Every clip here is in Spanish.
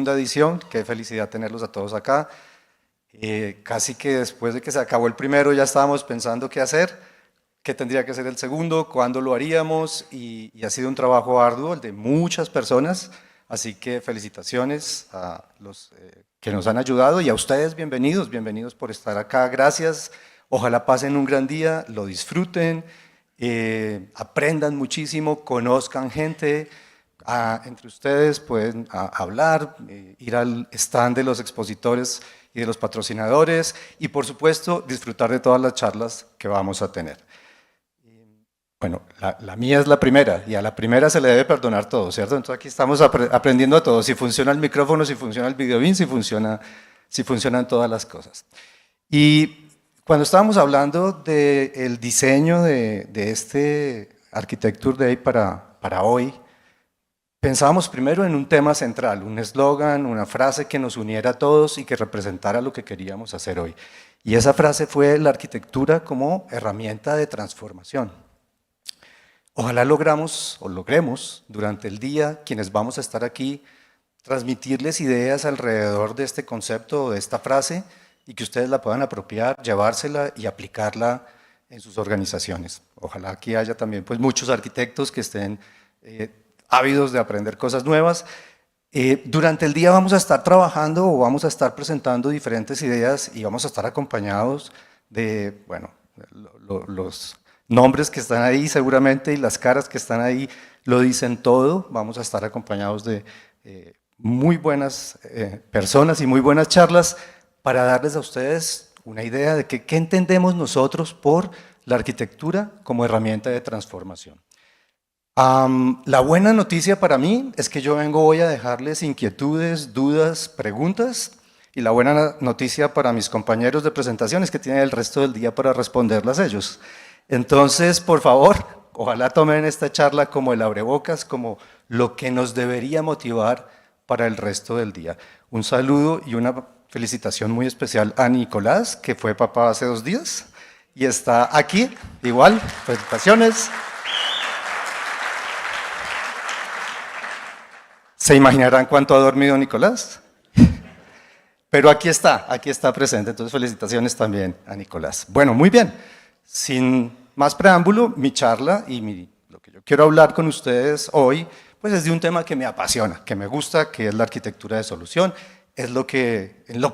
segunda edición. Qué felicidad tenerlos a todos acá. Casi que después de que se acabó el primero ya estábamos pensando qué hacer, qué tendría que ser el segundo, cuándo lo haríamos, y ha sido un trabajo arduo, el de muchas personas, así que felicitaciones a los que nos han ayudado, y a ustedes bienvenidos, bienvenidos por estar acá, gracias, ojalá pasen un gran día, lo disfruten, aprendan muchísimo, conozcan gente. Entre ustedes pueden hablar, ir al stand de los expositores y de los patrocinadores, y por supuesto disfrutar de todas las charlas que vamos a tener. Bueno, la mía es la primera, y a la primera se le debe perdonar todo, ¿cierto? Entonces aquí estamos aprendiendo a todo, si funciona el micrófono, si funciona el videobeam, si funcionan todas las cosas. Y cuando estábamos hablando del diseño de este Architecture Day para hoy, pensábamos primero en un tema central, un eslogan, una frase que nos uniera a todos y que representara lo que queríamos hacer hoy. Y esa frase fue la arquitectura como herramienta de transformación. Ojalá logremos durante el día, quienes vamos a estar aquí, transmitirles ideas alrededor de este concepto o de esta frase y que ustedes la puedan apropiar, llevársela y aplicarla en sus organizaciones. Ojalá aquí haya también pues, muchos arquitectos que estén ávidos de aprender cosas nuevas. Durante el día vamos a estar trabajando o vamos a estar presentando diferentes ideas y vamos a estar acompañados de, bueno, los nombres que están ahí seguramente y las caras que están ahí lo dicen todo. Vamos a estar acompañados de muy buenas personas y muy buenas charlas para darles a ustedes una idea de qué entendemos nosotros por la arquitectura como herramienta de transformación. La buena noticia para mí es que yo vengo hoy a dejarles inquietudes, dudas, preguntas, y la buena noticia para mis compañeros de presentación es que tienen el resto del día para responderlas ellos. Entonces, por favor, ojalá tomen esta charla como el abrebocas, como lo que nos debería motivar para el resto del día. Un saludo y una felicitación muy especial a Nicolás, que fue papá hace 2 días y está aquí, igual, felicitaciones. ¿Se imaginarán cuánto ha dormido Nicolás? Pero aquí está presente, entonces felicitaciones también a Nicolás. Bueno, muy bien. Sin más preámbulo, mi charla y lo que yo quiero hablar con ustedes hoy, pues es de un tema que me apasiona, que me gusta, que es la arquitectura de solución. Es en lo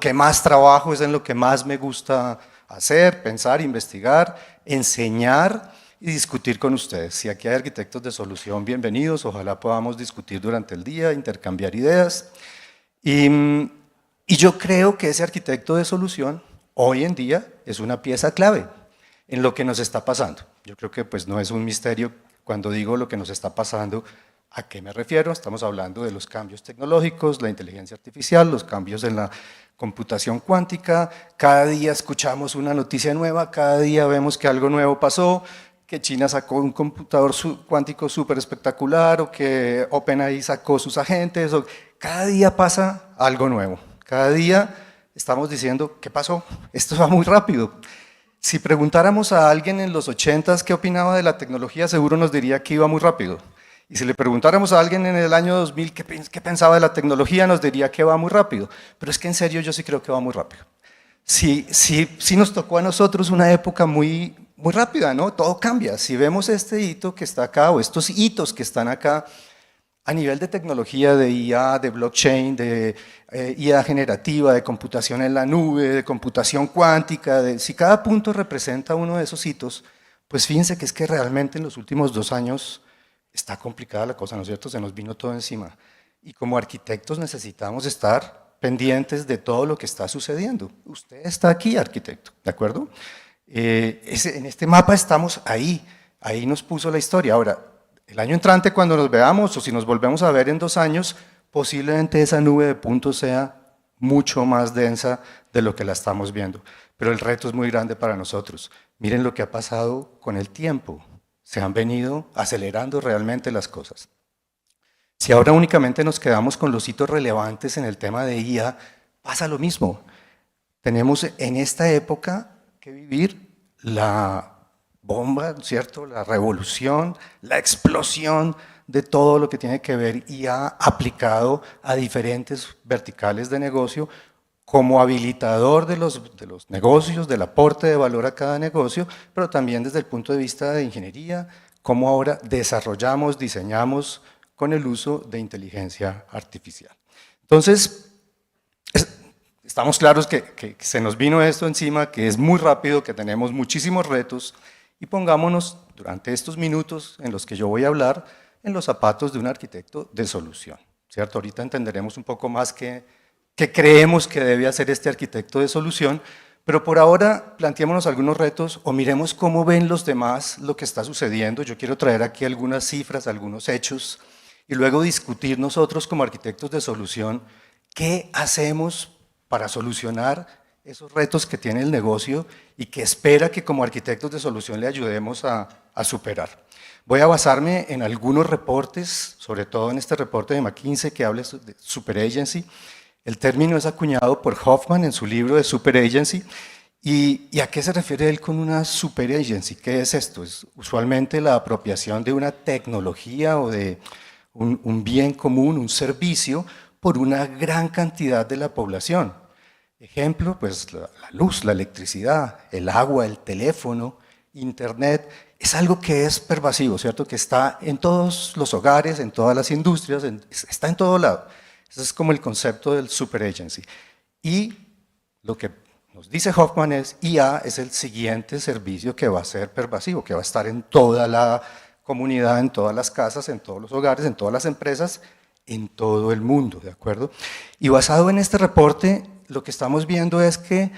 que más trabajo, es en lo que más me gusta hacer, pensar, investigar, enseñar y discutir con ustedes. Si aquí hay arquitectos de solución, bienvenidos, ojalá podamos discutir durante el día, intercambiar ideas. Y yo creo que ese arquitecto de solución hoy en día es una pieza clave en lo que nos está pasando. Yo creo que pues no es un misterio cuando digo lo que nos está pasando. ¿A qué me refiero? Estamos hablando de los cambios tecnológicos, la inteligencia artificial, los cambios en la computación cuántica. Cada día escuchamos una noticia nueva, cada día vemos que algo nuevo pasó, que China sacó un computador cuántico súper espectacular, o que OpenAI sacó sus agentes. Cada día pasa algo nuevo. Cada día estamos diciendo, ¿qué pasó? Esto va muy rápido. Si preguntáramos a alguien en los 80s qué opinaba de la tecnología, seguro nos diría que iba muy rápido. Y si le preguntáramos a alguien en el año 2000 qué pensaba de la tecnología, nos diría que va muy rápido. Pero es que en serio yo sí creo que va muy rápido. Sí nos tocó a nosotros una época muy rápida, ¿no? Todo cambia. Si vemos este hito que está acá, o estos hitos que están acá, a nivel de tecnología, de IA, de blockchain, de IA generativa, de computación en la nube, de computación cuántica, si cada punto representa uno de esos hitos, pues fíjense que es que realmente en los últimos 2 años está complicada la cosa, ¿no es cierto? Se nos vino todo encima. Y como arquitectos necesitamos estar pendientes de todo lo que está sucediendo. Usted está aquí, arquitecto, ¿de acuerdo? En este mapa estamos ahí nos puso la historia. Ahora, el año entrante cuando nos veamos, o si nos volvemos a ver en 2 años, posiblemente esa nube de puntos sea mucho más densa de lo que la estamos viendo. Pero el reto es muy grande para nosotros. Miren lo que ha pasado con el tiempo. Se han venido acelerando realmente las cosas. Si ahora únicamente nos quedamos con los hitos relevantes en el tema de IA, pasa lo mismo. Tenemos en esta época que vivir la bomba, ¿cierto? La revolución, la explosión de todo lo que tiene que ver IA aplicado a diferentes verticales de negocio como habilitador de los negocios, del aporte de valor a cada negocio, pero también desde el punto de vista de ingeniería, cómo ahora desarrollamos, diseñamos con el uso de inteligencia artificial. Entonces, estamos claros que se nos vino esto encima, que es muy rápido, que tenemos muchísimos retos, y pongámonos durante estos minutos en los que yo voy a hablar en los zapatos de un arquitecto de solución, ¿cierto? Ahorita entenderemos un poco más qué creemos que debe hacer este arquitecto de solución, pero por ahora planteémonos algunos retos o miremos cómo ven los demás lo que está sucediendo. Yo quiero traer aquí algunas cifras, algunos hechos, y luego discutir nosotros como arquitectos de solución qué hacemos para solucionar esos retos que tiene el negocio y que espera que como arquitectos de solución le ayudemos a superar. Voy a basarme en algunos reportes, sobre todo en este reporte de McKinsey que habla de Super Agency. El término es acuñado por Hoffman en su libro de Super Agency. ¿Y a qué se refiere él con una Super Agency? ¿Qué es esto? Es usualmente la apropiación de una tecnología o de un bien común, un servicio, por una gran cantidad de la población. Ejemplo, pues la luz, la electricidad, el agua, el teléfono, internet, es algo que es pervasivo, ¿cierto? Que está en todos los hogares, en todas las industrias, está en todo lado. Ese es como el concepto del super agency. Y lo que nos dice Hoffman es, IA es el siguiente servicio que va a ser pervasivo, que va a estar en toda la comunidad, en todas las casas, en todos los hogares, en todas las empresas, en todo el mundo, ¿de acuerdo? Y basado en este reporte, lo que estamos viendo es que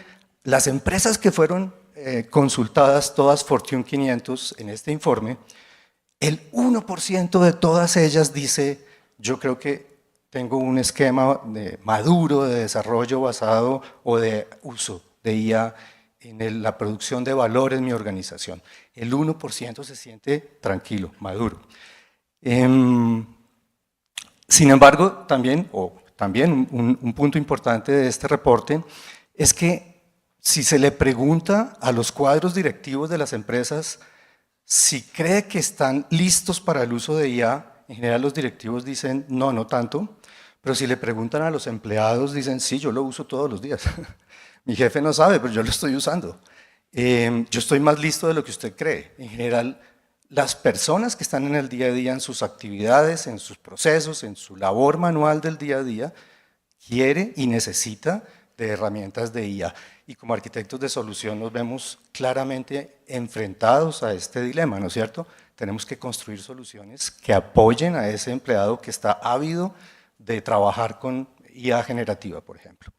las empresas que fueron consultadas, todas Fortune 500 en este informe, el 1% de todas ellas dice, yo creo que tengo un esquema maduro de desarrollo basado o de uso de IA en la producción de valor en mi organización. El 1% se siente tranquilo, maduro. Sin embargo, también un punto importante de este reporte es que si se le pregunta a los cuadros directivos de las empresas si cree que están listos para el uso de IA, en general los directivos dicen no, no tanto, pero si le preguntan a los empleados dicen sí, yo lo uso todos los días. Mi jefe no sabe, pero yo lo estoy usando. Yo estoy más listo de lo que usted cree. En general, las personas que están en el día a día, en sus actividades, en sus procesos, en su labor manual del día a día, quiere y necesita de herramientas de IA. Y como arquitectos de solución nos vemos claramente enfrentados a este dilema, ¿no es cierto? Tenemos que construir soluciones que apoyen a ese empleado que está ávido de trabajar con IA generativa, por ejemplo.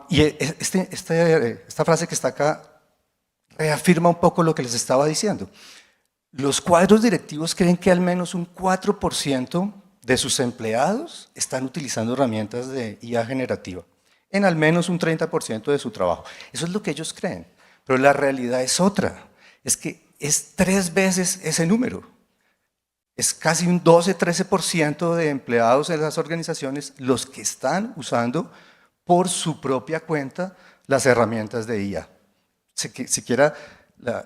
Y esta frase que está acá reafirma un poco lo que les estaba diciendo. Los cuadros directivos creen que al menos un 4% de sus empleados están utilizando herramientas de IA generativa, en al menos un 30% de su trabajo. Eso es lo que ellos creen, pero la realidad es otra, es que es 3 veces ese número. Es casi un 12-13% de empleados en las organizaciones los que están usando por su propia cuenta las herramientas de IA. Siquiera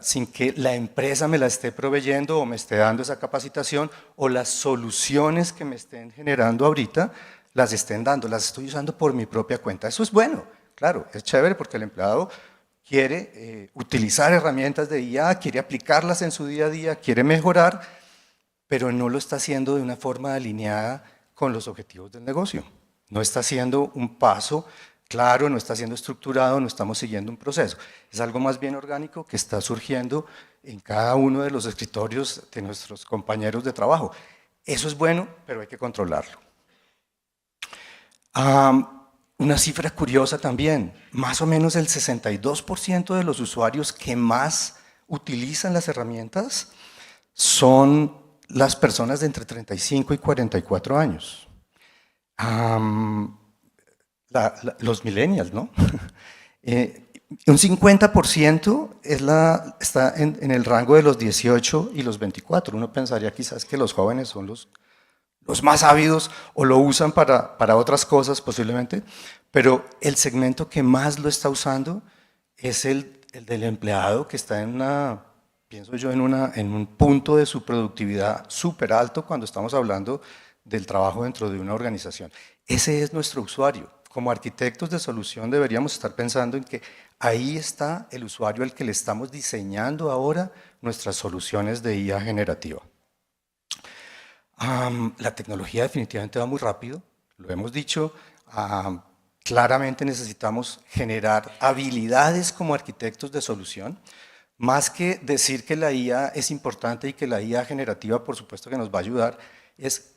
sin que la empresa me la esté proveyendo o me esté dando esa capacitación o las soluciones que me estén generando ahorita las estén dando, las estoy usando por mi propia cuenta. Eso es bueno, claro, es chévere porque el empleado quiere utilizar herramientas de IA, quiere aplicarlas en su día a día, quiere mejorar, pero no lo está haciendo de una forma alineada con los objetivos del negocio. No está haciendo un paso claro, no está siendo estructurado, no estamos siguiendo un proceso. Es algo más bien orgánico que está surgiendo en cada uno de los escritorios de nuestros compañeros de trabajo. Eso es bueno, pero hay que controlarlo. Una cifra curiosa también, más o menos el 62% de los usuarios que más utilizan las herramientas son las personas de entre 35 y 44 años. Los millennials, ¿no? Un 50% está en el rango de los 18 y los 24. Uno pensaría quizás que los jóvenes son los más ávidos o lo usan para otras cosas posiblemente, pero el segmento que más lo está usando es el del empleado que está en una pienso yo en un punto de su productividad súper alto cuando estamos hablando del trabajo dentro de una organización. Ese es nuestro usuario. Como arquitectos de solución deberíamos estar pensando en que ahí está el usuario al que le estamos diseñando ahora nuestras soluciones de IA generativa. La tecnología definitivamente va muy rápido, lo hemos dicho. Claramente necesitamos generar habilidades como arquitectos de solución, más que decir que la IA es importante y que la IA generativa por supuesto que nos va a ayudar,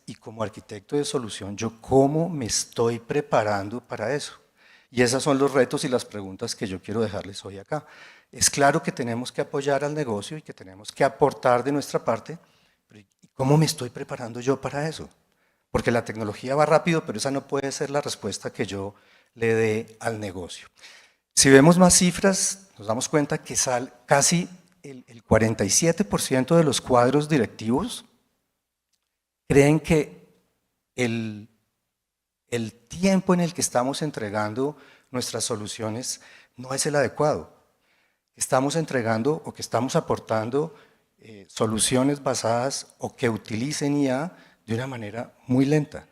y como arquitecto de solución, ¿yo cómo me estoy preparando para eso? Y esos son los retos y las preguntas que yo quiero dejarles hoy acá. Es claro que tenemos que apoyar al negocio y que tenemos que aportar de nuestra parte, pero ¿y cómo me estoy preparando yo para eso? Porque la tecnología va rápido, pero esa no puede ser la respuesta que yo le dé al negocio. Si vemos más cifras, nos damos cuenta que casi el 47% de los cuadros directivos creen que el tiempo en el que estamos entregando nuestras soluciones no es el adecuado. Estamos entregando o que estamos aportando soluciones basadas o que utilicen IA de una manera muy lenta.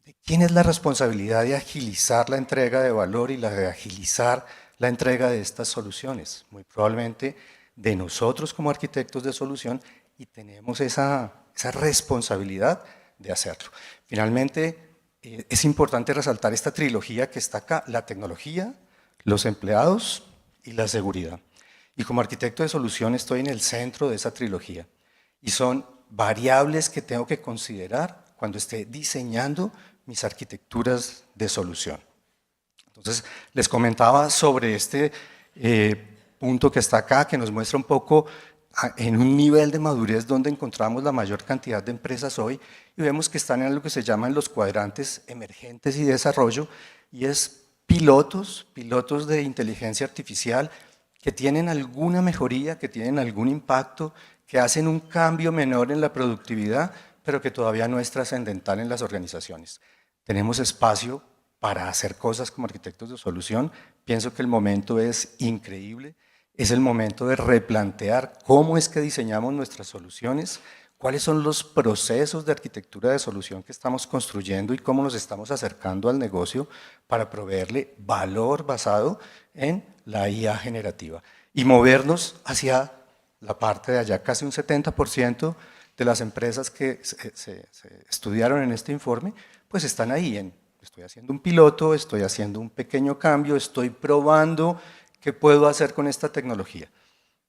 ¿De quién es la responsabilidad de agilizar la entrega de valor y la de agilizar la entrega de estas soluciones? Muy probablemente de nosotros como arquitectos de solución, y tenemos esa responsabilidad de hacerlo. Finalmente, es importante resaltar esta trilogía que está acá: la tecnología, los empleados y la seguridad. Y como arquitecto de solución estoy en el centro de esa trilogía. Y son variables que tengo que considerar cuando esté diseñando mis arquitecturas de solución. Entonces, les comentaba sobre este punto que está acá, que nos muestra un poco en un nivel de madurez donde encontramos la mayor cantidad de empresas hoy, y vemos que están en lo que se llaman los cuadrantes emergentes y desarrollo, y es pilotos de inteligencia artificial que tienen alguna mejoría, que tienen algún impacto, que hacen un cambio menor en la productividad, pero que todavía no es trascendental en las organizaciones. Tenemos espacio para hacer cosas como arquitectos de solución. Pienso que el momento es increíble. Es el momento de replantear cómo es que diseñamos nuestras soluciones, cuáles son los procesos de arquitectura de solución que estamos construyendo y cómo nos estamos acercando al negocio para proveerle valor basado en la IA generativa y movernos hacia la parte de allá. Casi un 70% de las empresas que se estudiaron en este informe, pues están ahí estoy haciendo un piloto, estoy haciendo un pequeño cambio, estoy probando qué puedo hacer con esta tecnología.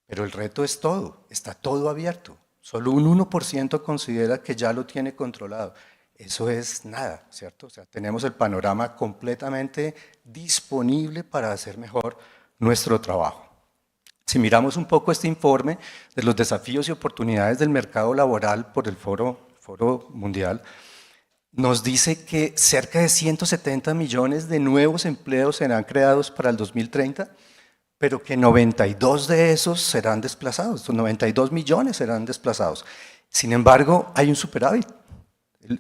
Pero el reto es todo, está todo abierto. Solo un 1% considera que ya lo tiene controlado. Eso es nada, ¿cierto? O sea, tenemos el panorama completamente disponible para hacer mejor nuestro trabajo. Si miramos un poco este informe de los desafíos y oportunidades del mercado laboral por el Foro Mundial, nos dice que cerca de 170 millones de nuevos empleos serán creados para el 2030, pero que 92 de esos serán desplazados, 92 millones serán desplazados. Sin embargo, hay un superávit,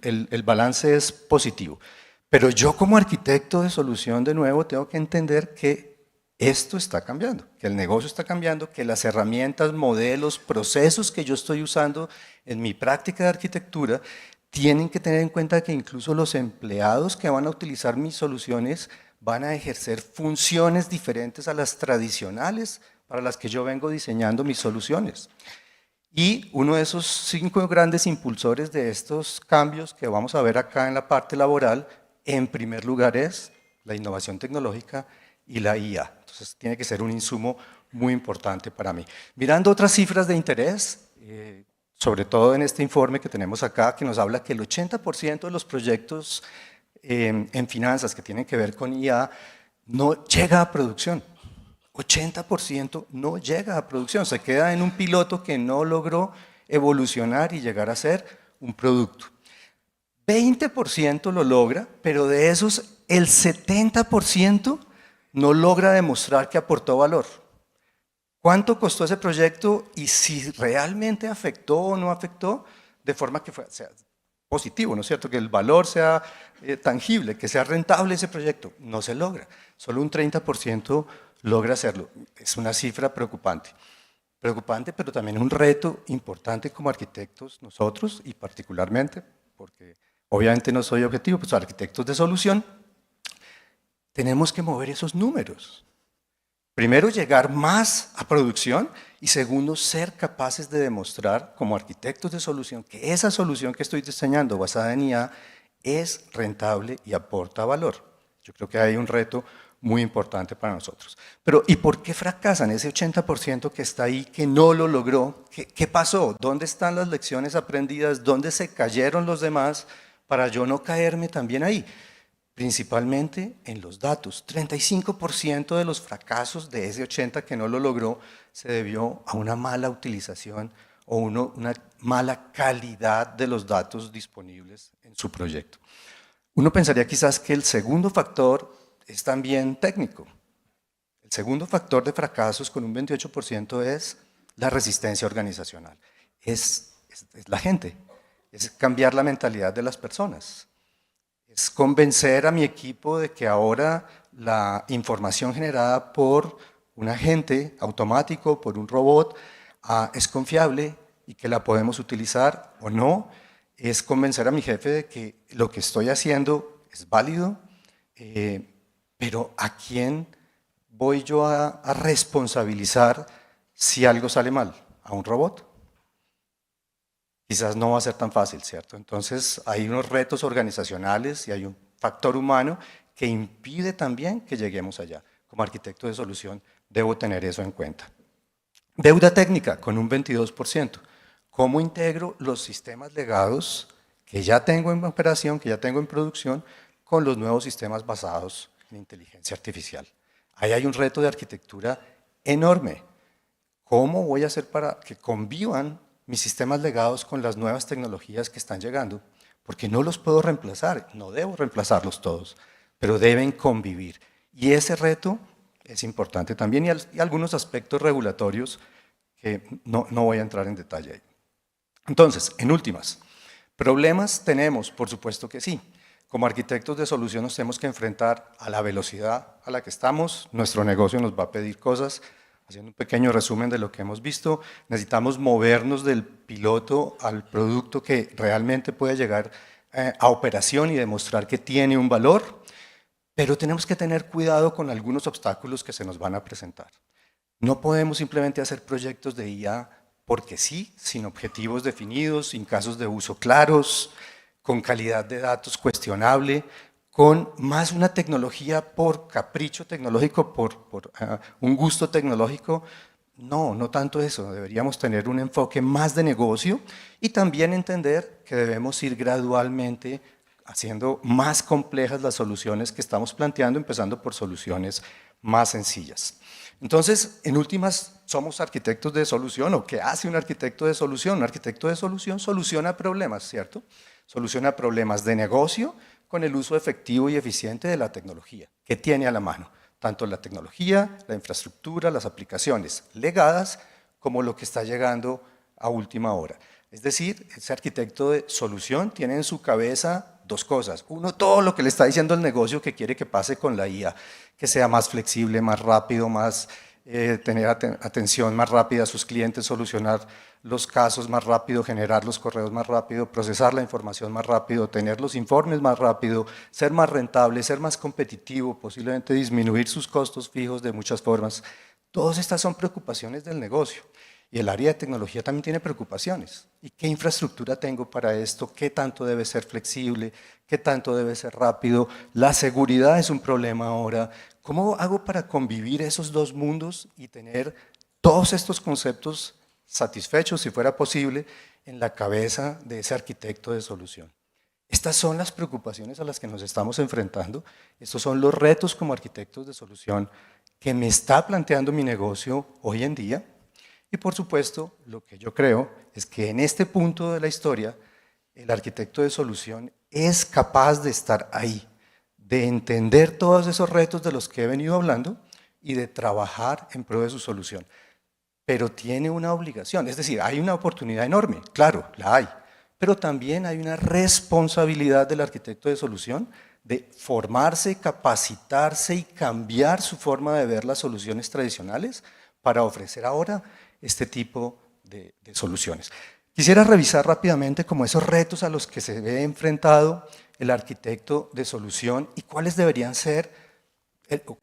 el balance es positivo. Pero yo como arquitecto de solución, de nuevo, tengo que entender que esto está cambiando, que el negocio está cambiando, que las herramientas, modelos, procesos que yo estoy usando en mi práctica de arquitectura tienen que tener en cuenta que incluso los empleados que van a utilizar mis soluciones van a ejercer funciones diferentes a las tradicionales para las que yo vengo diseñando mis soluciones. Y uno de esos 5 grandes impulsores de estos cambios que vamos a ver acá en la parte laboral, en primer lugar es la innovación tecnológica y la IA. Entonces tiene que ser un insumo muy importante para mí. Mirando otras cifras de interés, sobre todo en este informe que tenemos acá, que nos habla que el 80% de los proyectos en finanzas que tienen que ver con IA no llega a producción. 80% no llega a producción, se queda en un piloto que no logró evolucionar y llegar a ser un producto. 20% lo logra, pero de esos el 70% no logra demostrar que aportó valor. ¿Cuánto costó ese proyecto y si realmente afectó o no afectó de forma que sea positivo, ¿no es cierto? Que el valor sea tangible, que sea rentable ese proyecto. No se logra. Solo un 30% logra hacerlo. Es una cifra preocupante. preocupante, pero también un reto importante como arquitectos nosotros, y particularmente, porque obviamente no soy objetivo, pues arquitectos de solución, tenemos que mover esos números. Primero, llegar más a producción y segundo, ser capaces de demostrar como arquitectos de solución que esa solución que estoy diseñando basada en IA es rentable y aporta valor. Yo creo que hay un reto muy importante para nosotros. Pero ¿y por qué fracasan ese 80% que está ahí, que no lo logró? ¿Qué pasó? ¿Dónde están las lecciones aprendidas? ¿Dónde se cayeron los demás para yo no caerme también ahí? Principalmente en los datos. 35% de los fracasos de ese 80% que no lo logró se debió a una mala utilización o una mala calidad de los datos disponibles en su proyecto. Uno pensaría quizás que el segundo factor es también técnico. El segundo factor de fracasos con un 28% es la resistencia organizacional. Es la gente, es cambiar la mentalidad de las personas. Es convencer a mi equipo de que ahora la información generada por un agente automático, por un robot, es confiable y que la podemos utilizar o no. Es convencer a mi jefe de que lo que estoy haciendo es válido, pero ¿a quién voy yo a responsabilizar si algo sale mal? ¿A un robot? Quizás no va a ser tan fácil, ¿cierto? Entonces hay unos retos organizacionales y hay un factor humano que impide también que lleguemos allá. Como arquitecto de solución debo tener eso en cuenta. Deuda técnica con un 22%. ¿Cómo integro los sistemas legados que ya tengo en operación, que ya tengo en producción, con los nuevos sistemas basados en inteligencia artificial? Ahí hay un reto de arquitectura enorme. ¿Cómo voy a hacer para que convivan mis sistemas legados con las nuevas tecnologías que están llegando? Porque no los puedo reemplazar, no debo reemplazarlos todos, pero deben convivir. Y ese reto es importante también y algunos aspectos regulatorios que no voy a entrar en detalle ahí. Entonces, en últimas, ¿problemas tenemos? Por supuesto que sí. Como arquitectos de solución nos tenemos que enfrentar a la velocidad a la que estamos. Nuestro negocio nos va a pedir cosas. Haciendo un pequeño resumen de lo que hemos visto, necesitamos movernos del piloto al producto que realmente puede llegar a operación y demostrar que tiene un valor, pero tenemos que tener cuidado con algunos obstáculos que se nos van a presentar. No podemos simplemente hacer proyectos de IA porque sí, sin objetivos definidos, sin casos de uso claros, con calidad de datos cuestionable, con más una tecnología por capricho tecnológico, por un gusto tecnológico. No tanto eso, deberíamos tener un enfoque más de negocio y también entender que debemos ir gradualmente haciendo más complejas las soluciones que estamos planteando, empezando por soluciones más sencillas. Entonces, en últimas, somos arquitectos de solución, ¿o qué hace un arquitecto de solución? Un arquitecto de solución soluciona problemas, ¿cierto? Soluciona problemas de negocio con el uso efectivo y eficiente de la tecnología que tiene a la mano, tanto la tecnología, la infraestructura, las aplicaciones legadas, como lo que está llegando a última hora. Es decir, ese arquitecto de solución tiene en su cabeza dos cosas. Uno, todo lo que le está diciendo el negocio que quiere que pase con la IA, que sea más flexible, más rápido, más tener atención más rápida a sus clientes, solucionar los casos más rápido, generar los correos más rápido, procesar la información más rápido, tener los informes más rápido, ser más rentable, ser más competitivo, posiblemente disminuir sus costos fijos de muchas formas. Todas estas son preocupaciones del negocio. Y el área de tecnología también tiene preocupaciones. ¿Y qué infraestructura tengo para esto? ¿Qué tanto debe ser flexible? ¿Qué tanto debe ser rápido? La seguridad es un problema ahora. ¿Cómo hago para convivir esos dos mundos y tener todos estos conceptos satisfechos, si fuera posible, en la cabeza de ese arquitecto de solución? Estas son las preocupaciones a las que nos estamos enfrentando. Estos son los retos como arquitectos de solución que me está planteando mi negocio hoy en día. Y por supuesto, lo que yo creo es que en este punto de la historia, el arquitecto de solución es capaz de estar ahí, de entender todos esos retos de los que he venido hablando y de trabajar en pro de su solución. Pero tiene una obligación, es decir, hay una oportunidad enorme, claro, la hay, pero también hay una responsabilidad del arquitecto de solución de formarse, capacitarse y cambiar su forma de ver las soluciones tradicionales para ofrecer ahora este tipo de soluciones. Quisiera revisar rápidamente como esos retos a los que se ve enfrentado el arquitecto de solución y cuáles deberían ser,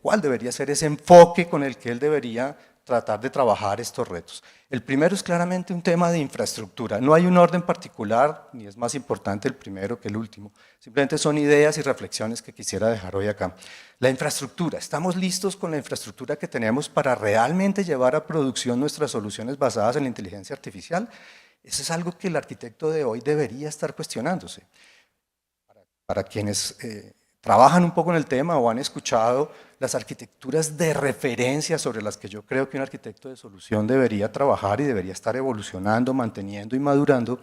cuál debería ser ese enfoque con el que él debería tratar de trabajar estos retos. El primero es claramente un tema de infraestructura. No hay un orden particular, ni es más importante el primero que el último. Simplemente son ideas y reflexiones que quisiera dejar hoy acá. La infraestructura. ¿Estamos listos con la infraestructura que tenemos para realmente llevar a producción nuestras soluciones basadas en la inteligencia artificial? Eso es algo que el arquitecto de hoy debería estar cuestionándose. Para quienes trabajan un poco en el tema o han escuchado las arquitecturas de referencia sobre las que yo creo que un arquitecto de solución debería trabajar y debería estar evolucionando, manteniendo y madurando,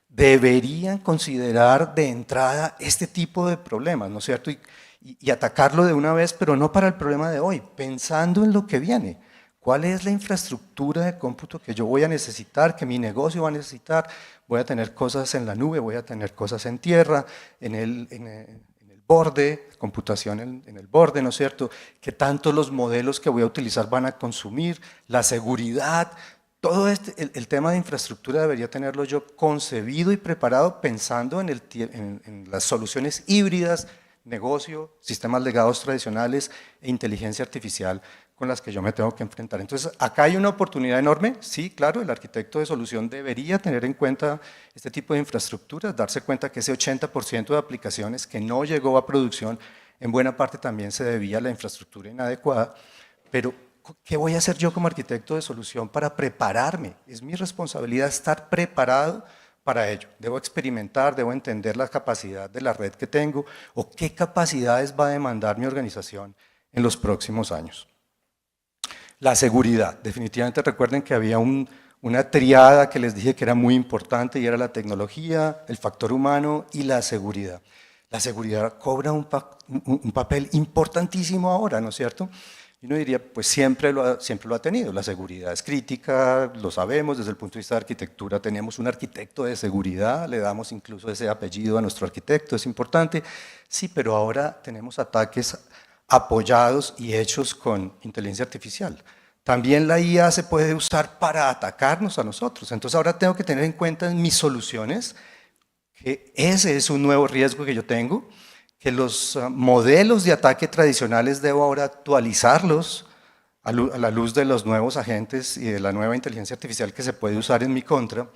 deberían considerar de entrada este tipo de problemas, ¿no es cierto? Y atacarlo de una vez, pero no para el problema de hoy, pensando en lo que viene. ¿Cuál es la infraestructura de cómputo que yo voy a necesitar, que mi negocio va a necesitar? Voy a tener cosas en la nube, voy a tener cosas en tierra, en el borde, computación en el borde, ¿no es cierto? ¿Qué tanto los modelos que voy a utilizar van a consumir? La seguridad, todo el tema de infraestructura debería tenerlo yo concebido y preparado pensando en las soluciones híbridas, negocio, sistemas legados tradicionales e inteligencia artificial con las que yo me tengo que enfrentar. Entonces, acá hay una oportunidad enorme, sí, claro, el arquitecto de solución debería tener en cuenta este tipo de infraestructuras, darse cuenta que ese 80% de aplicaciones que no llegó a producción, en buena parte también se debía a la infraestructura inadecuada, pero ¿qué voy a hacer yo como arquitecto de solución para prepararme? Es mi responsabilidad estar preparado para ello. Debo experimentar, debo entender la capacidad de la red que tengo o qué capacidades va a demandar mi organización en los próximos años. La seguridad. Definitivamente recuerden que había una triada que les dije que era muy importante y era la tecnología, el factor humano y la seguridad. La seguridad cobra un papel importantísimo ahora, ¿no es cierto? Y uno diría, pues siempre lo ha tenido. La seguridad es crítica, lo sabemos, desde el punto de vista de arquitectura tenemos un arquitecto de seguridad, le damos incluso ese apellido a nuestro arquitecto, es importante. Sí, pero ahora tenemos ataques apoyados y hechos con inteligencia artificial. También la IA se puede usar para atacarnos a nosotros. Entonces ahora tengo que tener en cuenta en mis soluciones que ese es un nuevo riesgo que yo tengo, que los modelos de ataque tradicionales debo ahora actualizarlos a la luz de los nuevos agentes y de la nueva inteligencia artificial que se puede usar en mi contra,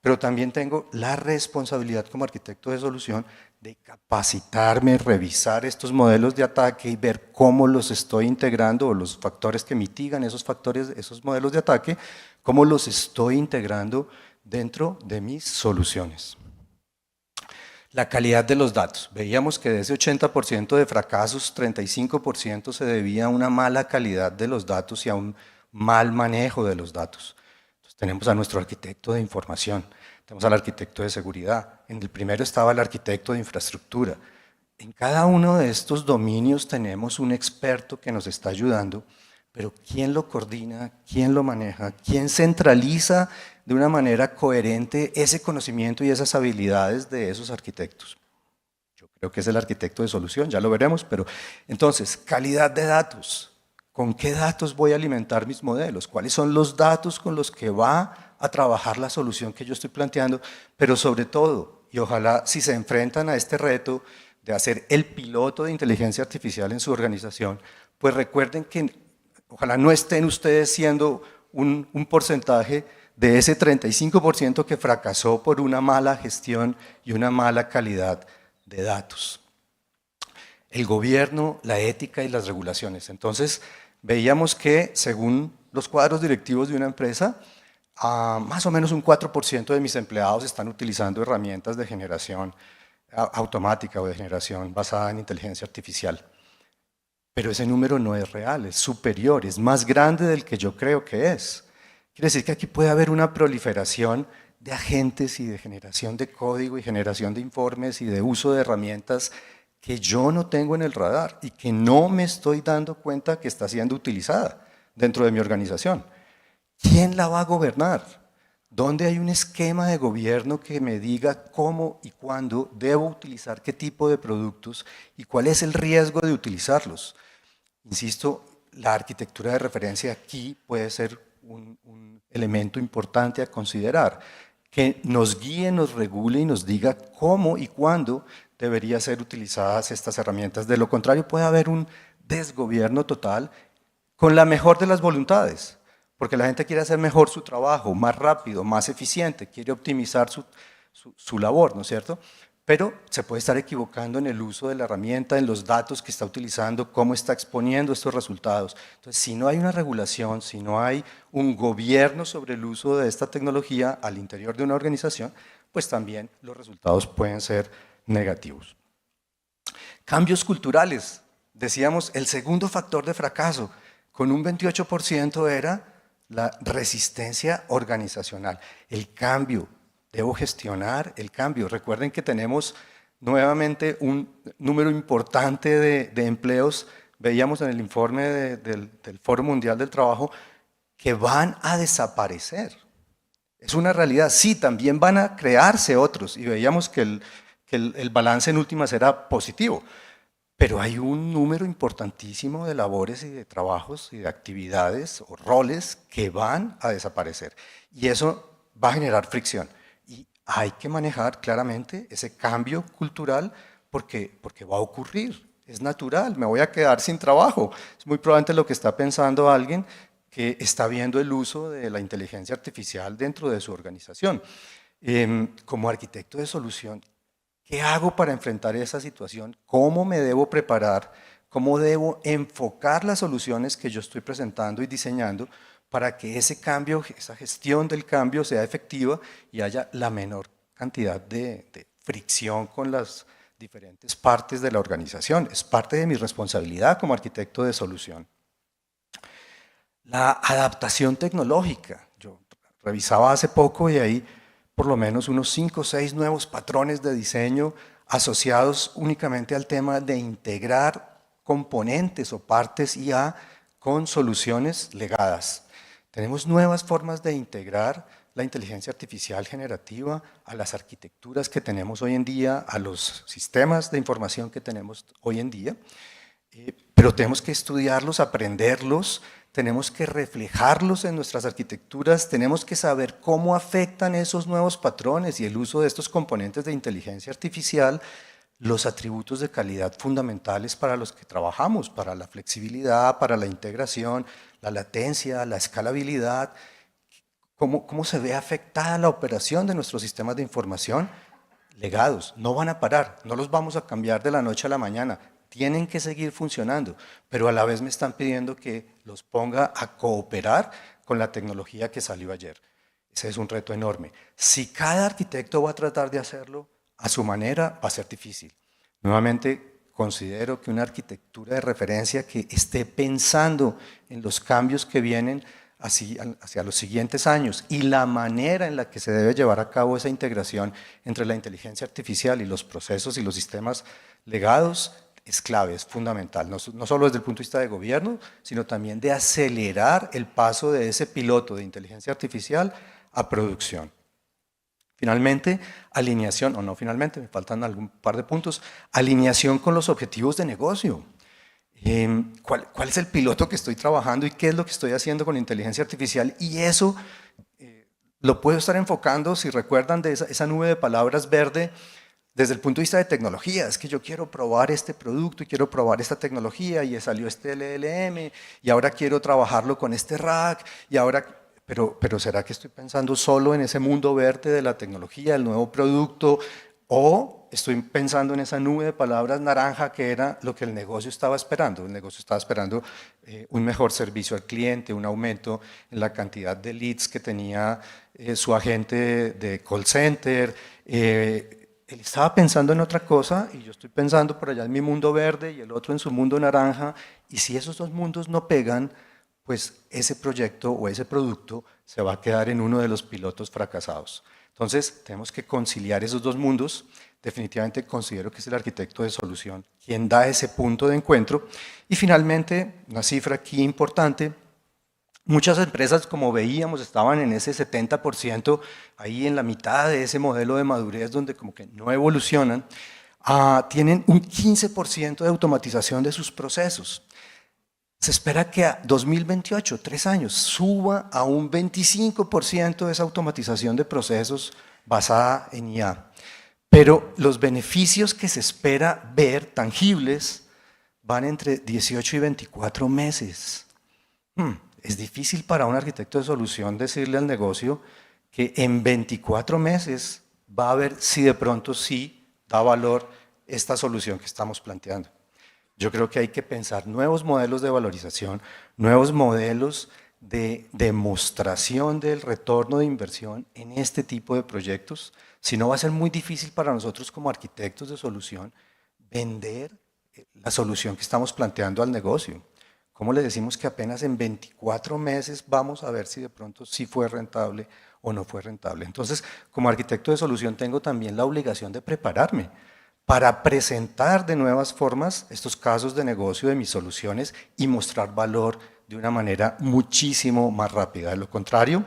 pero también tengo la responsabilidad como arquitecto de solución de capacitarme, revisar estos modelos de ataque y ver cómo los estoy integrando o los factores que mitigan esos factores, esos modelos de ataque, cómo los estoy integrando dentro de mis soluciones. La calidad de los datos. Veíamos que de ese 80% de fracasos, 35% se debía a una mala calidad de los datos y a un mal manejo de los datos. Entonces, tenemos a nuestro arquitecto de información, tenemos al arquitecto de seguridad. En el primero estaba el arquitecto de infraestructura. En cada uno de estos dominios tenemos un experto que nos está ayudando, pero ¿quién lo coordina? ¿Quién lo maneja? ¿Quién centraliza de una manera coherente ese conocimiento y esas habilidades de esos arquitectos? Yo creo que es el arquitecto de solución, ya lo veremos, pero entonces, calidad de datos. ¿Con qué datos voy a alimentar mis modelos? ¿Cuáles son los datos con los que va a trabajar la solución que yo estoy planteando? Pero sobre todo, y ojalá si se enfrentan a este reto de hacer el piloto de inteligencia artificial en su organización, pues recuerden que ojalá no estén ustedes siendo un porcentaje de ese 35% que fracasó por una mala gestión y una mala calidad de datos. El gobierno, la ética y las regulaciones. Entonces, veíamos que según los cuadros directivos de una empresa, más o menos un 4% de mis empleados están utilizando herramientas de generación automática o de generación basada en inteligencia artificial. Pero ese número no es real, es superior, es más grande del que yo creo que es. Quiere decir que aquí puede haber una proliferación de agentes y de generación de código y generación de informes y de uso de herramientas que yo no tengo en el radar y que no me estoy dando cuenta que está siendo utilizada dentro de mi organización. ¿Quién la va a gobernar? ¿Dónde hay un esquema de gobierno que me diga cómo y cuándo debo utilizar qué tipo de productos y cuál es el riesgo de utilizarlos? Insisto, la arquitectura de referencia aquí puede ser un elemento importante a considerar, que nos guíe, nos regule y nos diga cómo y cuándo deberían ser utilizadas estas herramientas. De lo contrario, puede haber un desgobierno total con la mejor de las voluntades, porque la gente quiere hacer mejor su trabajo, más rápido, más eficiente, quiere optimizar su labor, ¿no es cierto? Pero se puede estar equivocando en el uso de la herramienta, en los datos que está utilizando, cómo está exponiendo estos resultados. Entonces, si no hay una regulación, si no hay un gobierno sobre el uso de esta tecnología al interior de una organización, pues también los resultados pueden ser negativos. Cambios culturales. Decíamos, el segundo factor de fracaso, con un 28% era la resistencia organizacional, el cambio. Debo gestionar el cambio. Recuerden que tenemos nuevamente un número importante de empleos, veíamos en el informe del Foro Mundial del Trabajo, que van a desaparecer. Es una realidad. Sí, también van a crearse otros, y veíamos que el balance en últimas era positivo, pero hay un número importantísimo de labores y de trabajos y de actividades o roles que van a desaparecer, y eso va a generar fricción. Hay que manejar claramente ese cambio cultural porque va a ocurrir, es natural, me voy a quedar sin trabajo. Es muy probablemente lo que está pensando alguien que está viendo el uso de la inteligencia artificial dentro de su organización. Como arquitecto de solución, ¿qué hago para enfrentar esa situación? ¿Cómo me debo preparar? ¿Cómo debo enfocar las soluciones que yo estoy presentando y diseñando para que ese cambio, esa gestión del cambio sea efectiva y haya la menor cantidad de fricción con las diferentes partes de la organización? Es parte de mi responsabilidad como arquitecto de solución. La adaptación tecnológica. Yo revisaba hace poco y hay por lo menos unos 5 o 6 nuevos patrones de diseño asociados únicamente al tema de integrar componentes o partes IA con soluciones legadas. Tenemos nuevas formas de integrar la inteligencia artificial generativa a las arquitecturas que tenemos hoy en día, a los sistemas de información que tenemos hoy en día, pero tenemos que estudiarlos, aprenderlos, tenemos que reflejarlos en nuestras arquitecturas, tenemos que saber cómo afectan esos nuevos patrones y el uso de estos componentes de inteligencia artificial los atributos de calidad fundamentales para los que trabajamos, para la flexibilidad, para la integración, la latencia, la escalabilidad, cómo se ve afectada la operación de nuestros sistemas de información legados. No van a parar, no los vamos a cambiar de la noche a la mañana, tienen que seguir funcionando, pero a la vez me están pidiendo que los ponga a cooperar con la tecnología que salió ayer. Ese es un reto enorme. Si cada arquitecto va a tratar de hacerlo a su manera, va a ser difícil. Nuevamente, considero que una arquitectura de referencia que esté pensando en los cambios que vienen hacia los siguientes años y la manera en la que se debe llevar a cabo esa integración entre la inteligencia artificial y los procesos y los sistemas legados es clave, es fundamental, no solo desde el punto de vista de gobierno, sino también de acelerar el paso de ese piloto de inteligencia artificial a producción. Finalmente, alineación, o no finalmente, me faltan algún par de puntos, alineación con los objetivos de negocio. ¿Cuál es el piloto que estoy trabajando y qué es lo que estoy haciendo con inteligencia artificial? Y eso lo puedo estar enfocando, si recuerdan, de esa nube de palabras verde, desde el punto de vista de tecnología. Es que yo quiero probar este producto y quiero probar esta tecnología y salió este LLM y ahora quiero trabajarlo con este rack y ahora... Pero ¿será que estoy pensando solo en ese mundo verde de la tecnología, el nuevo producto? ¿O estoy pensando en esa nube de palabras naranja que era lo que el negocio estaba esperando? El negocio estaba esperando un mejor servicio al cliente, un aumento en la cantidad de leads que tenía su agente de call center. Él estaba pensando en otra cosa y yo estoy pensando por allá en mi mundo verde y el otro en su mundo naranja. Y si esos dos mundos no pegan, pues ese proyecto o ese producto se va a quedar en uno de los pilotos fracasados. Entonces, tenemos que conciliar esos dos mundos. Definitivamente considero que es el arquitecto de solución quien da ese punto de encuentro. Y finalmente, una cifra aquí importante, muchas empresas, como veíamos, estaban en ese 70%, ahí en la mitad de ese modelo de madurez donde como que no evolucionan, tienen un 15% de automatización de sus procesos. Se espera que a 2028, 3 años, suba a un 25% de esa automatización de procesos basada en IA. Pero los beneficios que se espera ver tangibles van entre 18 y 24 meses. Es difícil para un arquitecto de solución decirle al negocio que en 24 meses va a ver si de pronto sí da valor esta solución que estamos planteando. Yo creo que hay que pensar nuevos modelos de valorización, nuevos modelos de demostración del retorno de inversión en este tipo de proyectos. Si no, va a ser muy difícil para nosotros como arquitectos de solución vender la solución que estamos planteando al negocio. ¿Cómo le decimos que apenas en 24 meses vamos a ver si de pronto sí fue rentable o no fue rentable? Entonces, como arquitecto de solución tengo también la obligación de prepararme para presentar de nuevas formas estos casos de negocio de mis soluciones y mostrar valor de una manera muchísimo más rápida. De lo contrario,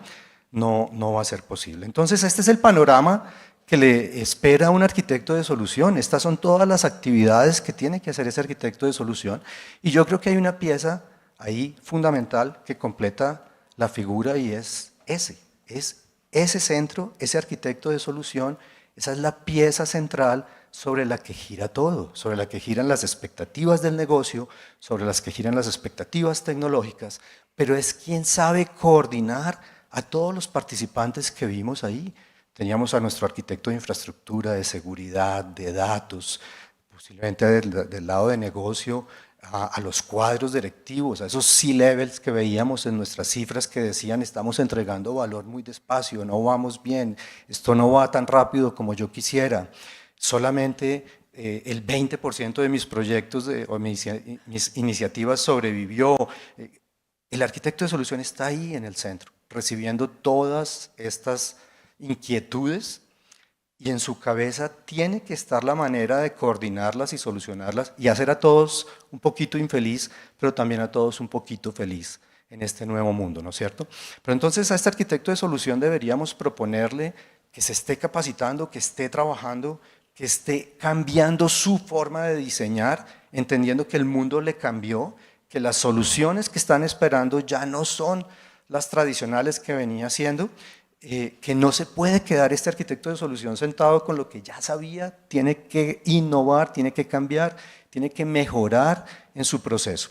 no va a ser posible. Entonces, este es el panorama que le espera a un arquitecto de solución. Estas son todas las actividades que tiene que hacer ese arquitecto de solución. Y yo creo que hay una pieza ahí fundamental que completa la figura y es ese centro, ese arquitecto de solución. Esa es la pieza central sobre la que gira todo, sobre la que giran las expectativas del negocio, sobre las que giran las expectativas tecnológicas, pero es quien sabe coordinar a todos los participantes que vimos ahí. Teníamos a nuestro arquitecto de infraestructura, de seguridad, de datos, posiblemente del lado de negocio, a los cuadros directivos, a esos C-levels que veíamos en nuestras cifras que decían estamos entregando valor muy despacio, no vamos bien, esto no va tan rápido como yo quisiera. Solamente el 20% de mis proyectos o mis iniciativas sobrevivió. El arquitecto de solución está ahí en el centro, recibiendo todas estas inquietudes y en su cabeza tiene que estar la manera de coordinarlas y solucionarlas y hacer a todos un poquito infeliz, pero también a todos un poquito feliz en este nuevo mundo, ¿no es cierto? Pero entonces a este arquitecto de solución deberíamos proponerle que se esté capacitando, que esté trabajando, que esté cambiando su forma de diseñar, entendiendo que el mundo le cambió, que las soluciones que están esperando ya no son las tradicionales que venía haciendo, que no se puede quedar este arquitecto de solución sentado con lo que ya sabía, tiene que innovar, tiene que cambiar, tiene que mejorar en su proceso.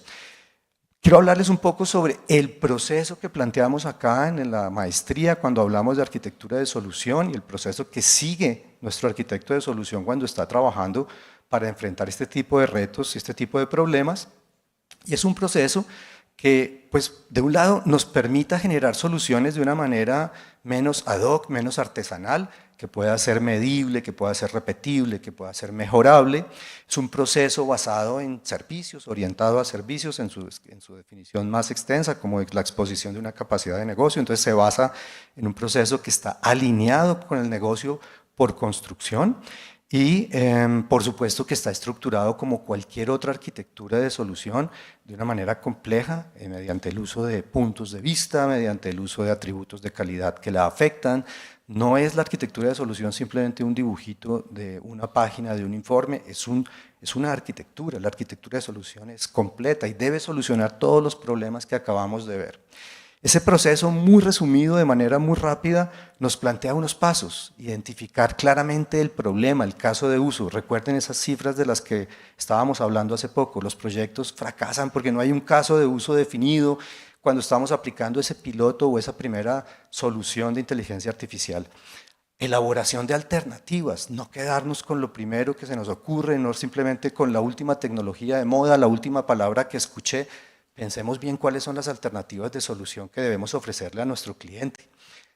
Quiero hablarles un poco sobre el proceso que planteamos acá en la maestría cuando hablamos de arquitectura de solución y el proceso que sigue nuestro arquitecto de solución cuando está trabajando para enfrentar este tipo de retos y este tipo de problemas. Y es un proceso que, pues, de un lado nos permita generar soluciones de una manera menos ad hoc, menos artesanal, que pueda ser medible, que pueda ser repetible, que pueda ser mejorable. Es un proceso basado en servicios, orientado a servicios en su definición más extensa, como la exposición de una capacidad de negocio. Entonces se basa en un proceso que está alineado con el negocio por construcción y por supuesto que está estructurado como cualquier otra arquitectura de solución de una manera compleja, mediante el uso de puntos de vista, mediante el uso de atributos de calidad que la afectan. No es la arquitectura de solución simplemente un dibujito de una página de un informe, es una arquitectura. La arquitectura de solución es completa y debe solucionar todos los problemas que acabamos de ver. Ese proceso, muy resumido, de manera muy rápida, nos plantea unos pasos: identificar claramente el problema, el caso de uso. Recuerden esas cifras de las que estábamos hablando hace poco. Los proyectos fracasan porque no hay un caso de uso definido cuando estamos aplicando ese piloto o esa primera solución de inteligencia artificial. Elaboración de alternativas, no quedarnos con lo primero que se nos ocurre, no simplemente con la última tecnología de moda, la última palabra que escuché. Pensemos bien cuáles son las alternativas de solución que debemos ofrecerle a nuestro cliente.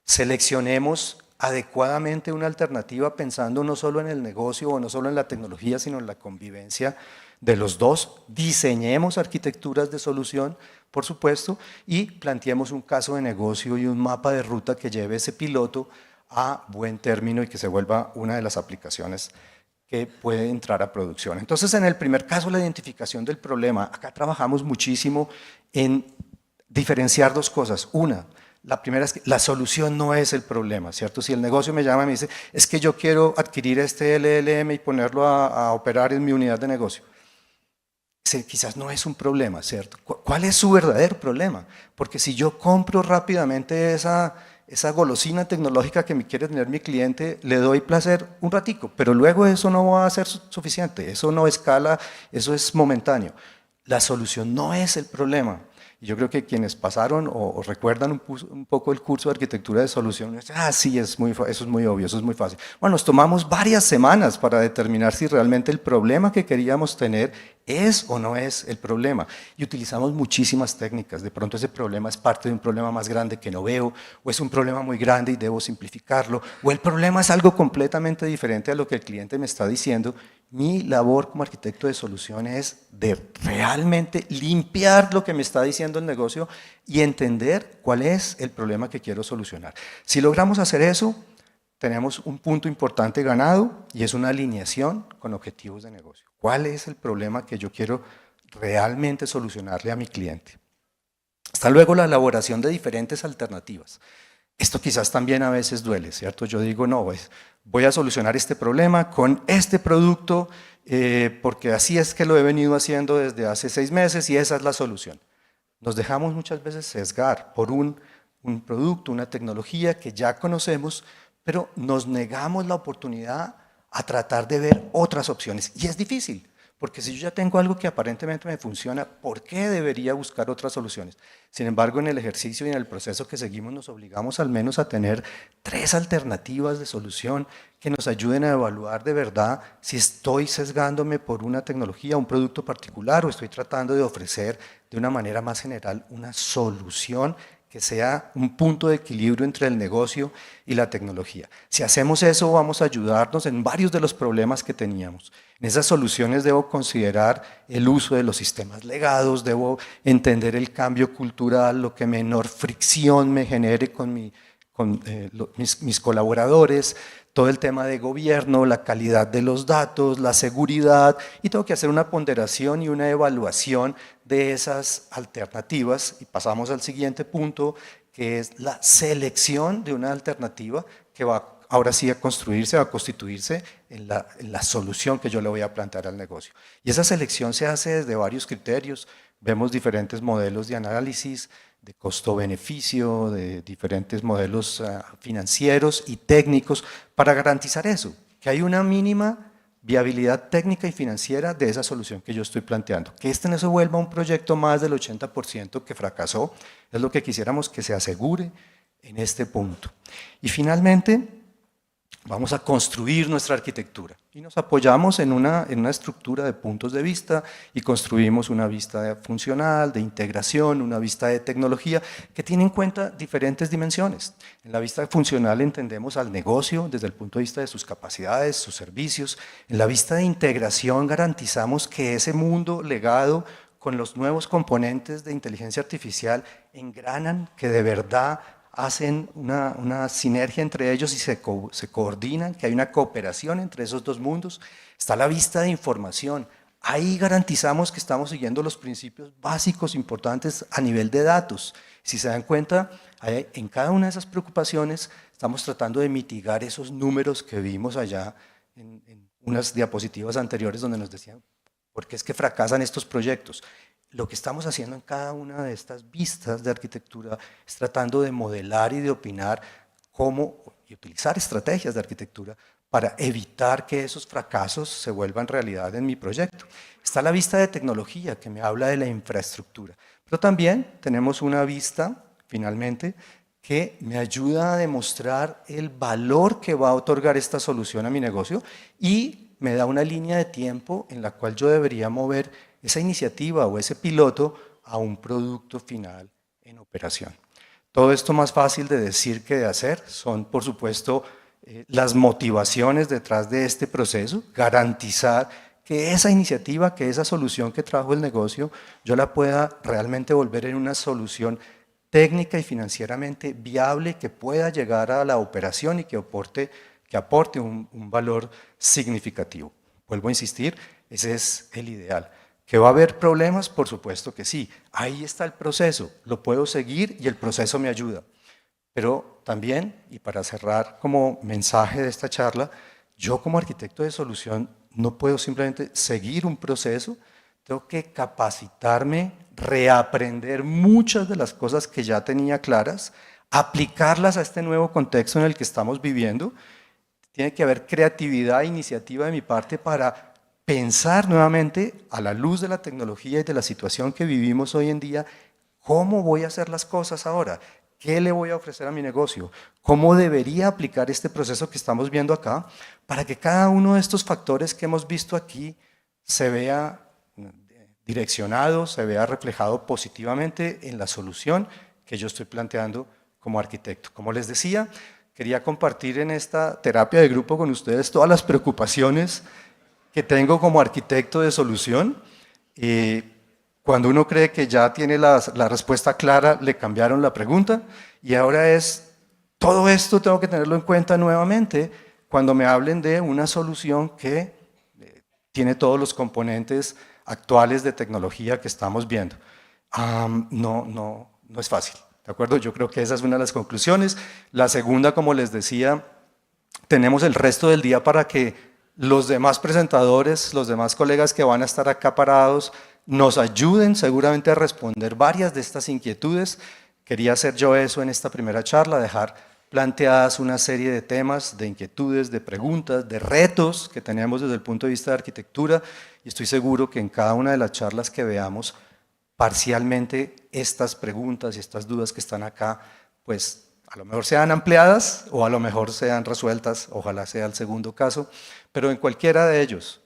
Seleccionemos adecuadamente una alternativa pensando no solo en el negocio o no solo en la tecnología, sino en la convivencia de los dos. Diseñemos arquitecturas de solución, por supuesto, y planteemos un caso de negocio y un mapa de ruta que lleve ese piloto a buen término y que se vuelva una de las aplicaciones que puede entrar a producción. Entonces, en el primer caso, la identificación del problema. Acá trabajamos muchísimo en diferenciar dos cosas. Una, la primera es que la solución no es el problema, ¿cierto? Si el negocio me llama y me dice, es que yo quiero adquirir este LLM y ponerlo a operar en mi unidad de negocio. quizás no es un problema, ¿cierto? ¿Cuál es su verdadero problema? Porque si yo compro rápidamente esa golosina tecnológica que me quiere tener mi cliente, le doy placer un ratico, pero luego eso no va a ser suficiente, eso no escala, eso es momentáneo. La solución no es el problema. Y yo creo que quienes pasaron o recuerdan un poco el curso de arquitectura de soluciones, sí, eso es muy obvio, eso es muy fácil. Bueno, nos tomamos varias semanas para determinar si realmente el problema que queríamos tener es o no es el problema. Y utilizamos muchísimas técnicas. De pronto ese problema es parte de un problema más grande que no veo, o es un problema muy grande y debo simplificarlo, o el problema es algo completamente diferente a lo que el cliente me está diciendo. Mi labor como arquitecto de solución es de realmente limpiar lo que me está diciendo el negocio y entender cuál es el problema que quiero solucionar. Si logramos hacer eso, tenemos un punto importante ganado y es una alineación con objetivos de negocio. ¿Cuál es el problema que yo quiero realmente solucionarle a mi cliente? Está luego la elaboración de diferentes alternativas. Esto quizás también a veces duele, ¿cierto? Yo digo, no, pues, voy a solucionar este problema con este producto porque así es que lo he venido haciendo desde hace 6 meses y esa es la solución. Nos dejamos muchas veces sesgar por un producto, una tecnología que ya conocemos, pero nos negamos la oportunidad a tratar de ver otras opciones. Y es difícil, porque si yo ya tengo algo que aparentemente me funciona, ¿por qué debería buscar otras soluciones? Sin embargo, en el ejercicio y en el proceso que seguimos nos obligamos al menos a tener 3 alternativas de solución que nos ayuden a evaluar de verdad si estoy sesgándome por una tecnología, un producto particular o estoy tratando de ofrecer de una manera más general una solución que sea un punto de equilibrio entre el negocio y la tecnología. Si hacemos eso, vamos a ayudarnos en varios de los problemas que teníamos. En esas soluciones debo considerar el uso de los sistemas legados, debo entender el cambio cultural, lo que menor fricción me genere con mis colaboradores, todo el tema de gobierno, la calidad de los datos, la seguridad, y tengo que hacer una ponderación y una evaluación de esas alternativas. Y pasamos al siguiente punto, que es la selección de una alternativa que va ahora sí a construirse, a constituirse en la solución que yo le voy a plantear al negocio. Y esa selección se hace desde varios criterios. Vemos diferentes modelos de análisis, de costo-beneficio, de diferentes modelos financieros y técnicos para garantizar eso, que hay una mínima viabilidad técnica y financiera de esa solución que yo estoy planteando. Que este no se vuelva un proyecto más del 80% que fracasó, es lo que quisiéramos que se asegure en este punto. Y finalmente, vamos a construir nuestra arquitectura y nos apoyamos en una estructura de puntos de vista y construimos una vista funcional, de integración, una vista de tecnología que tiene en cuenta diferentes dimensiones. En la vista funcional entendemos al negocio desde el punto de vista de sus capacidades, sus servicios. En la vista de integración garantizamos que ese mundo legado con los nuevos componentes de inteligencia artificial engranan, que de verdad hacen una sinergia entre ellos y se coordinan, que hay una cooperación entre esos dos mundos. Está la vista de información. Ahí garantizamos que estamos siguiendo los principios básicos importantes a nivel de datos. Si se dan cuenta, en cada una de esas preocupaciones estamos tratando de mitigar esos números que vimos allá en unas diapositivas anteriores donde nos decían, ¿por qué es que fracasan estos proyectos? Lo que estamos haciendo en cada una de estas vistas de arquitectura es tratando de modelar y de opinar cómo y utilizar estrategias de arquitectura para evitar que esos fracasos se vuelvan realidad en mi proyecto. Está la vista de tecnología que me habla de la infraestructura, pero también tenemos una vista, finalmente, que me ayuda a demostrar el valor que va a otorgar esta solución a mi negocio y me da una línea de tiempo en la cual yo debería mover esa iniciativa o ese piloto a un producto final en operación. Todo esto más fácil de decir que de hacer son, por supuesto, las motivaciones detrás de este proceso, garantizar que esa iniciativa, que esa solución que trajo el negocio, yo la pueda realmente volver en una solución técnica y financieramente viable que pueda llegar a la operación y que aporte un valor significativo. Vuelvo a insistir, ese es el ideal. ¿Que va a haber problemas? Por supuesto que sí. Ahí está el proceso, lo puedo seguir y el proceso me ayuda. Pero también, y para cerrar como mensaje de esta charla, yo como arquitecto de solución no puedo simplemente seguir un proceso, tengo que capacitarme, reaprender muchas de las cosas que ya tenía claras, aplicarlas a este nuevo contexto en el que estamos viviendo. Tiene que haber creatividad e iniciativa de mi parte para pensar nuevamente, a la luz de la tecnología y de la situación que vivimos hoy en día, cómo voy a hacer las cosas ahora, qué le voy a ofrecer a mi negocio, cómo debería aplicar este proceso que estamos viendo acá, para que cada uno de estos factores que hemos visto aquí se vea direccionado, se vea reflejado positivamente en la solución que yo estoy planteando como arquitecto. Como les decía, quería compartir en esta terapia de grupo con ustedes todas las preocupaciones que tengo como arquitecto de solución. Cuando uno cree que ya tiene la respuesta clara, le cambiaron la pregunta y ahora es, todo esto tengo que tenerlo en cuenta nuevamente cuando me hablen de una solución que tiene todos los componentes actuales de tecnología que estamos viendo. No es fácil, ¿de acuerdo? Yo creo que esa es una de las conclusiones. La segunda, como les decía, tenemos el resto del día para que los demás presentadores, los demás colegas que van a estar acá parados, nos ayuden seguramente a responder varias de estas inquietudes. Quería hacer yo eso en esta primera charla, dejar planteadas una serie de temas, de inquietudes, de preguntas, de retos que tenemos desde el punto de vista de arquitectura, y estoy seguro que en cada una de las charlas que veamos, parcialmente estas preguntas y estas dudas que están acá, pues a lo mejor sean ampliadas o a lo mejor sean resueltas, ojalá sea el segundo caso, pero en cualquiera de ellos,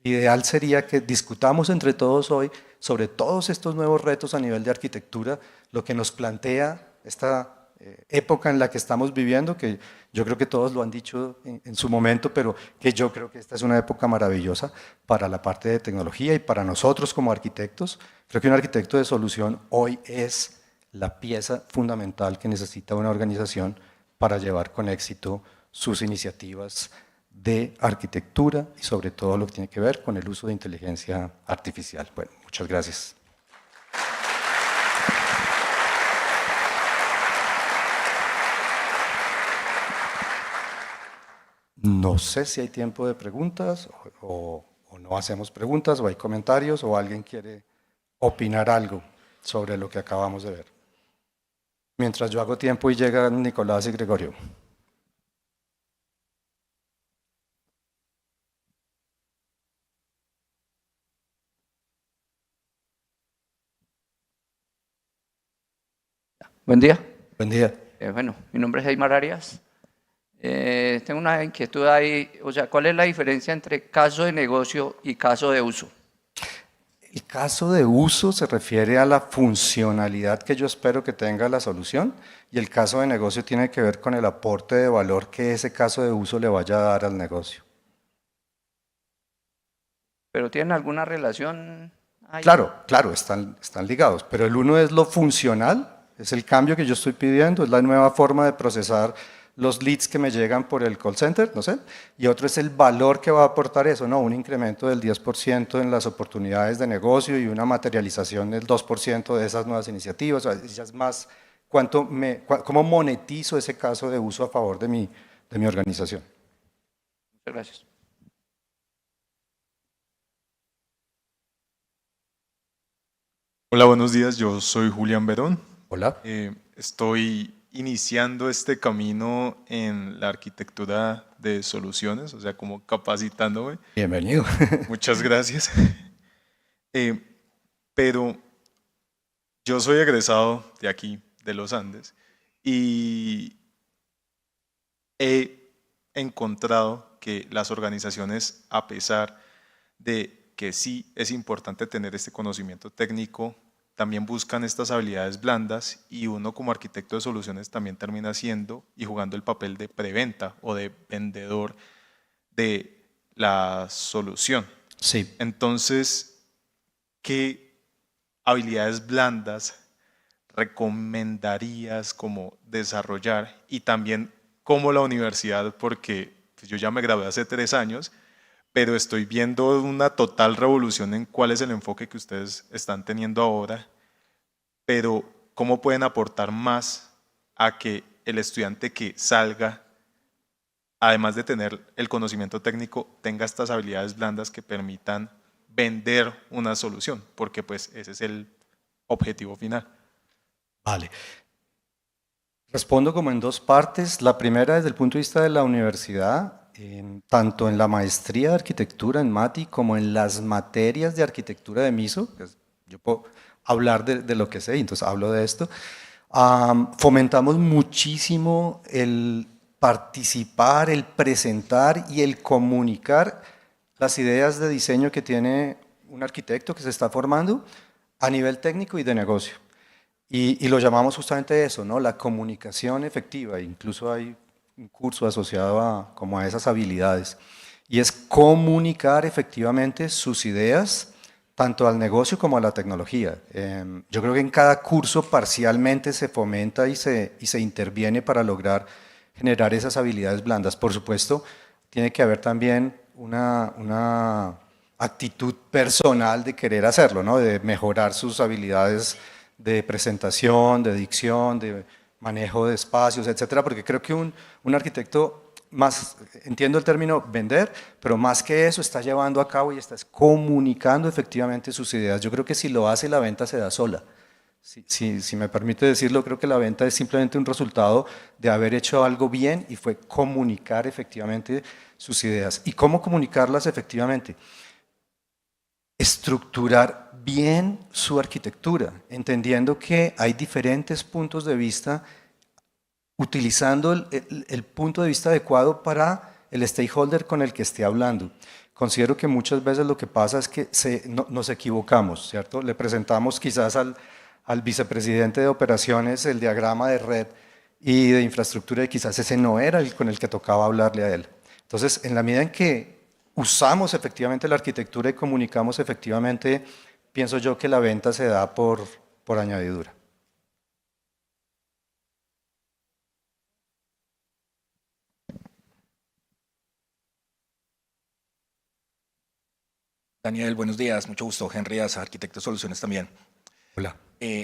ideal sería que discutamos entre todos hoy sobre todos estos nuevos retos a nivel de arquitectura, lo que nos plantea esta época en la que estamos viviendo, que yo creo que todos lo han dicho en su momento, pero que yo creo que esta es una época maravillosa para la parte de tecnología y para nosotros como arquitectos. Creo que un arquitecto de solución hoy es la pieza fundamental que necesita una organización para llevar con éxito sus iniciativas de arquitectura y sobre todo lo que tiene que ver con el uso de inteligencia artificial. Bueno, muchas gracias. No sé si hay tiempo de preguntas o no hacemos preguntas o hay comentarios o alguien quiere opinar algo sobre lo que acabamos de ver. Mientras yo hago tiempo y llegan Nicolás y Gregorio. Buen día. Buen día. Bueno, mi nombre es Aymar Arias. Tengo una inquietud ahí, o sea, ¿cuál es la diferencia entre caso de negocio y caso de uso? El caso de uso se refiere a la funcionalidad que yo espero que tenga la solución y el caso de negocio tiene que ver con el aporte de valor que ese caso de uso le vaya a dar al negocio. ¿Pero tienen alguna relación ahí? Claro, están ligados, pero el uno es lo funcional, es el cambio que yo estoy pidiendo, es la nueva forma de procesar los leads que me llegan por el call center, no sé, y otro es el valor que va a aportar eso, ¿no? Un incremento del 10% en las oportunidades de negocio y una materialización del 2% de esas nuevas iniciativas, o sea, ya es más, ¿cómo monetizo ese caso de uso a favor de mi organización? Muchas gracias. Hola, buenos días. Yo soy Julián Verón. Hola. Estoy iniciando este camino en la arquitectura de soluciones, o sea, como capacitándome. Bienvenido. Muchas gracias. Pero yo soy egresado de aquí, de los Andes, y he encontrado que las organizaciones, a pesar de que sí es importante tener este conocimiento técnico, también buscan estas habilidades blandas y uno como arquitecto de soluciones también termina siendo y jugando el papel de preventa o de vendedor de la solución. Sí. Entonces, ¿qué habilidades blandas recomendarías como desarrollar? Y también cómo la universidad, porque pues, yo ya me gradué hace 3 años, pero estoy viendo una total revolución en cuál es el enfoque que ustedes están teniendo ahora, pero cómo pueden aportar más a que el estudiante que salga, además de tener el conocimiento técnico, tenga estas habilidades blandas que permitan vender una solución, porque pues ese es el objetivo final. Vale. Respondo como en dos partes. La primera desde el punto de vista de la universidad, tanto en la maestría de arquitectura en MATI como en las materias de arquitectura de MISO, yo puedo hablar de lo que sé, entonces hablo de esto. Fomentamos muchísimo el participar, el presentar y el comunicar las ideas de diseño que tiene un arquitecto que se está formando a nivel técnico y de negocio. Y lo llamamos justamente eso, ¿no? La comunicación efectiva. Incluso hay un curso asociado como a esas habilidades. Y es comunicar efectivamente sus ideas tanto al negocio como a la tecnología. Yo creo que en cada curso parcialmente se fomenta y se interviene para lograr generar esas habilidades blandas. Por supuesto, tiene que haber también una actitud personal de querer hacerlo, ¿no? De mejorar sus habilidades de presentación, de dicción, de manejo de espacios, etcétera, porque creo que un arquitecto, más, entiendo el término vender, pero más que eso está llevando a cabo y está comunicando efectivamente sus ideas. Yo creo que si lo hace, la venta se da sola. Si me permite decirlo, creo que la venta es simplemente un resultado de haber hecho algo bien y fue comunicar efectivamente sus ideas. ¿Y cómo comunicarlas efectivamente? Estructurar bien su arquitectura, entendiendo que hay diferentes puntos de vista, utilizando el punto de vista adecuado para el stakeholder con el que esté hablando. Considero que muchas veces lo que pasa es que nos equivocamos, ¿cierto? Le presentamos quizás al vicepresidente de operaciones el diagrama de red y de infraestructura y quizás ese no era el con el que tocaba hablarle a él. Entonces, en la medida en que usamos efectivamente la arquitectura y comunicamos efectivamente, pienso yo que la venta se da por añadidura. Daniel, buenos días, mucho gusto. Henry Asa, Arquitecto de Soluciones también. Hola.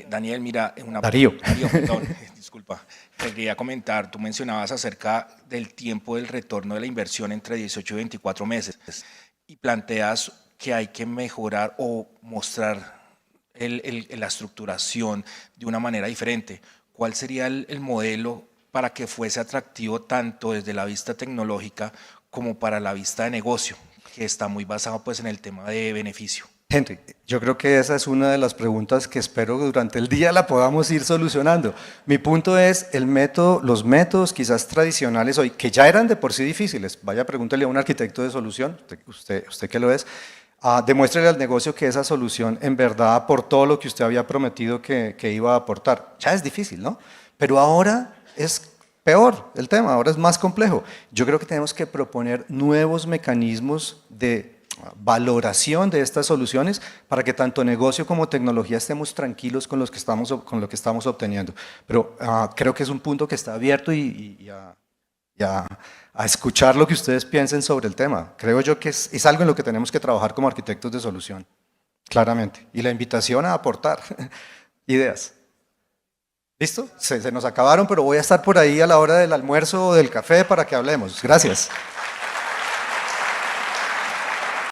Daniel, mira, Darío, perdón, disculpa. Te quería comentar, tú mencionabas acerca del tiempo del retorno de la inversión entre 18 y 24 meses y planteas que hay que mejorar o mostrar la estructuración de una manera diferente. ¿Cuál sería el modelo para que fuese atractivo tanto desde la vista tecnológica como para la vista de negocio, que está muy basado pues en el tema de beneficio? Henry, yo creo que esa es una de las preguntas que espero que durante el día la podamos ir solucionando. Mi punto es los métodos quizás tradicionales hoy, que ya eran de por sí difíciles, vaya pregúntele a un arquitecto de solución, usted que lo es, demuéstrele al negocio que esa solución en verdad aportó lo que usted había prometido que iba a aportar. Ya es difícil, ¿no? Pero ahora es peor el tema, ahora es más complejo. Yo creo que tenemos que proponer nuevos mecanismos de valoración de estas soluciones para que tanto negocio como tecnología estemos tranquilos con lo que estamos obteniendo. Pero creo que es un punto que está abierto y a escuchar lo que ustedes piensen sobre el tema. Creo yo que es algo en lo que tenemos que trabajar como arquitectos de solución, claramente. Y la invitación a aportar ideas. ¿Listo? Se nos acabaron, pero voy a estar por ahí a la hora del almuerzo o del café para que hablemos. Gracias.